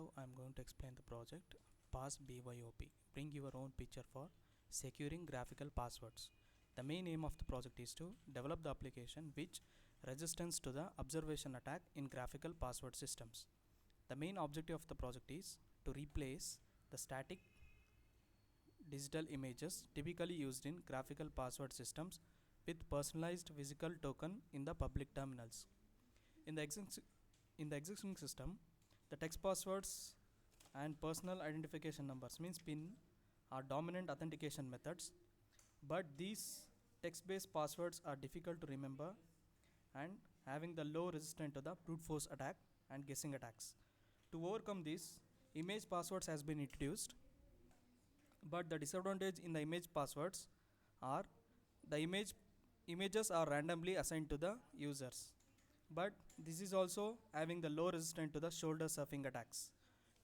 Now I am going to explain the project Pass BYOP. Bring your own picture for securing graphical passwords. The main aim of the project is to develop the application which resistance to the observation attack in graphical password systems. The main objective of the project is to replace the static digital images typically used in graphical password systems with personalized physical token in the public terminals. In the existing system, the text passwords and personal identification numbers means PIN are dominant authentication methods, but these text-based passwords are difficult to remember and having the low resistance to the brute force attack and guessing attacks. To overcome this, image passwords has been introduced, but the disadvantage in the image passwords are the images are randomly assigned to the users, but this is also having the low resistance to the shoulder surfing attacks.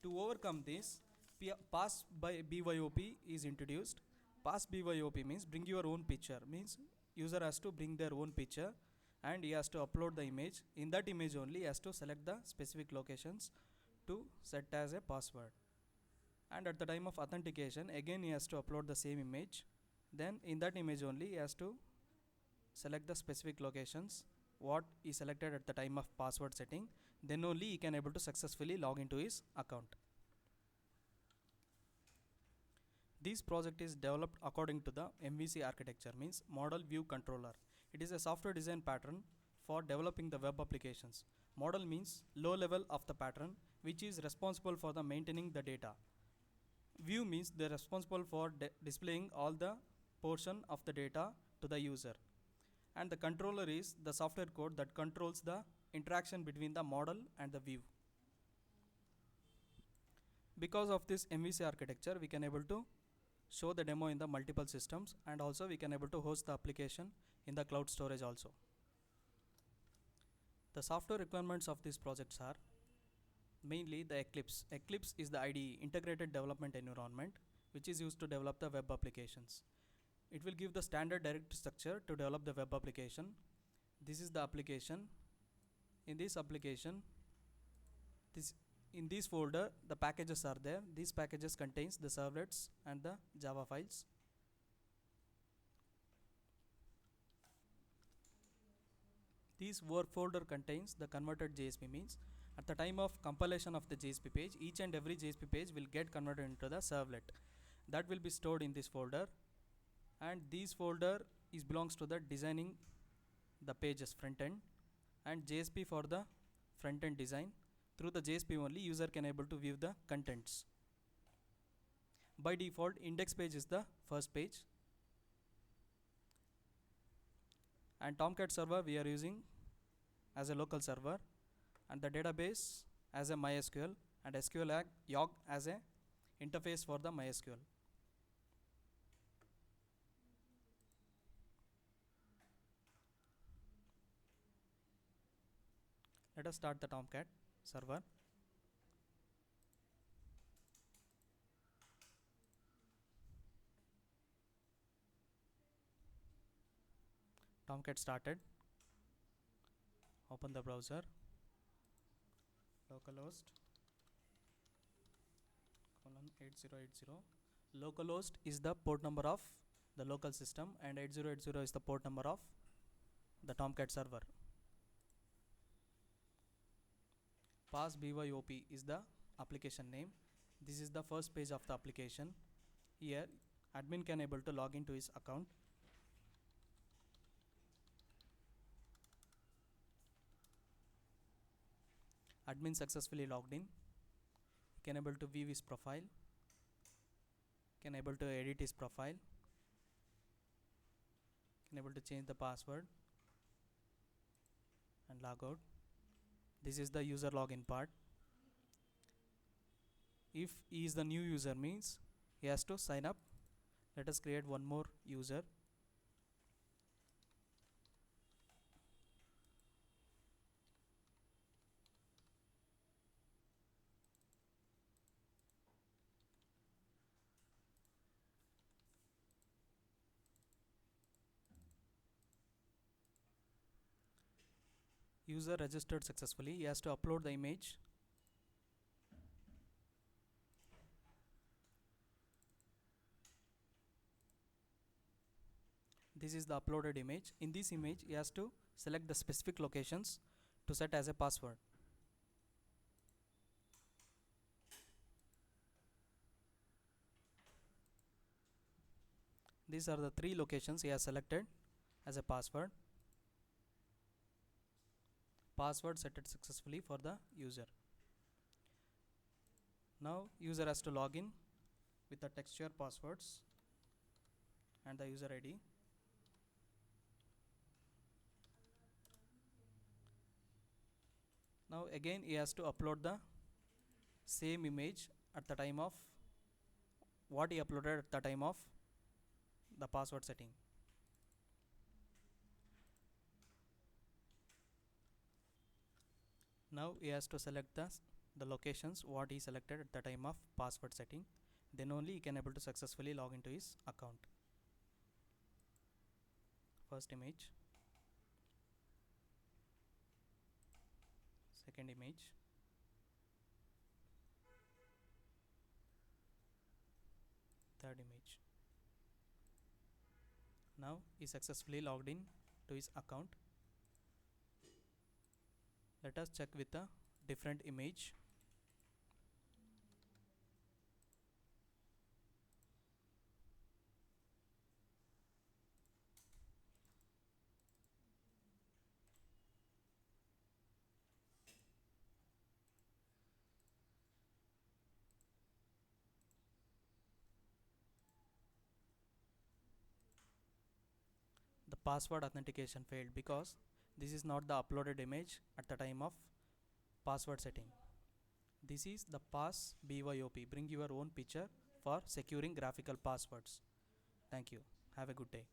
To overcome this, Pass by BYOP is introduced. Pass BYOP means bring your own picture, means user has to bring their own picture and he has to upload the image. In that image only he has to select the specific locations to set as a password, and at the time of authentication again he has to upload the same image. Then in that image only he has to select the specific locations what he selected at the time of password setting. Then only he can able to successfully log into his account. This project is developed according to the MVC architecture, means Model View Controller. It is a software design pattern for developing the web applications. Model means low level of the pattern which is responsible for the maintaining the data. View means they are responsible for displaying all the portion of the data to the user. And the controller is the software code that controls the interaction between the model and the view. Because of this MVC architecture, we can able to show the demo in the multiple systems, and also we can able to host the application in the cloud storage also. The software requirements of these projects are mainly the Eclipse. Eclipse is the IDE, integrated development environment, which is used to develop the web applications. It will give the standard directory structure to develop the web application. This is the application. In this application, in this folder the packages are there. These packages contains the servlets and the Java files. This work folder contains the converted JSP, means at the time of compilation of the JSP page, each and every JSP page will get converted into the servlet. That will be stored in this folder, and this folder is belongs to the designing the pages front end, and JSP for the front end design. Through the JSP only user can able to view the contents. By default, index page is the first page, and Tomcat server we are using as a local server, and the database as a MySQL, and SQL YOG as a interface for the MySQL. Let us start the Tomcat server. Tomcat started. Open the browser. Localhost :8080. Localhost is the port number of the local system, and 8080 is the port number of the Tomcat server. Pass BYOP is the application name. This is the first page of the application. Here admin can able to log into his account. Admin successfully logged in. He can able to view his profile, can able to edit his profile, can able to change the password and log out. This is the user login part. If he is the new user, means he has to sign up. Let us create one more user. User registered successfully. He has to upload the image. This is the uploaded image. In this image, he has to select the specific locations to set as a password. These are the 3 locations he has selected as a password. Password set it successfully for the user. Now user has to log in with the texture passwords and the user ID. Now again he has to upload the same image at the time of what he uploaded at the time of the password setting. Now he has to select the locations what he selected at the time of password setting. Then only he can able to successfully log into his account. First image, second image, third image. Now he successfully logged in to his account. Let us check with a different image. The password authentication failed because this is not the uploaded image at the time of password setting. This is the Pass BYOP. Bring your own picture for securing graphical passwords. Thank you. Have a good day.